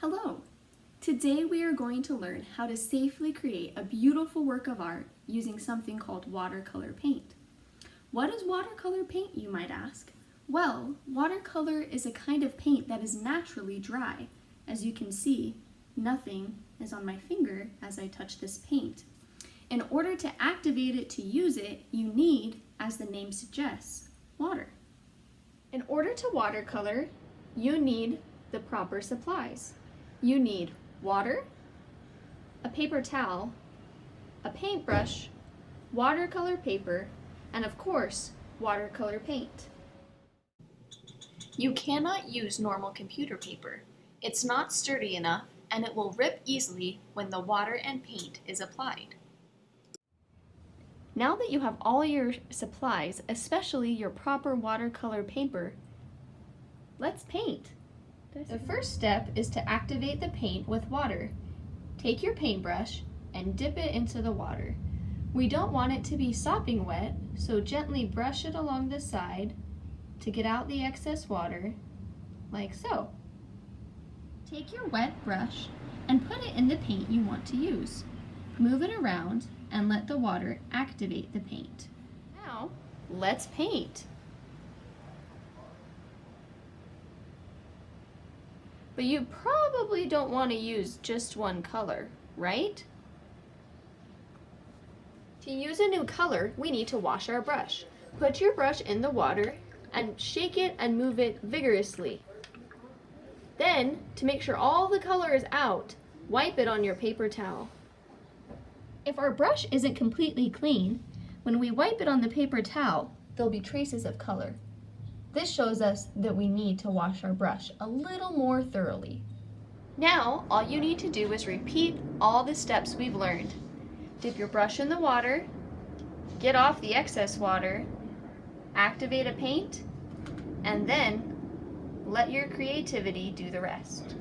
Hello! Today we are going to learn how to safely create a beautiful work of art using something called watercolor paint. What is watercolor paint, you might ask? Well, watercolor is a kind of paint that is naturally dry. As you can see, nothing is on my finger as I touch this paint. In order to activate it to use it, you need, as the name suggests, water. In order to watercolor, you need the proper supplies. You need water, a paper towel, a paintbrush, watercolor paper, and of course, watercolor paint. You cannot use normal computer paper. It's not sturdy enough and it will rip easily when the water and paint is applied. Now that you have all your supplies, especially your proper watercolor paper, let's paint. The first step is to activate the paint with water. Take your paintbrush and dip it into the water. We don't want it to be sopping wet, so gently brush it along the side to get out the excess water, like so. Take your wet brush and put it in the paint you want to use. Move it around and let the water activate the paint. Now, let's paint. But you probably don't want to use just one color, right? To use a new color, we need to wash our brush. Put your brush in the water and shake it and move it vigorously. Then, to make sure all the color is out, wipe it on your paper towel. If our brush isn't completely clean, when we wipe it on the paper towel, there'll be traces of color. This shows us that we need to wash our brush a little more thoroughly. Now, all you need to do is repeat all the steps we've learned. Dip your brush in the water, get off the excess water, activate a paint, and then let your creativity do the rest.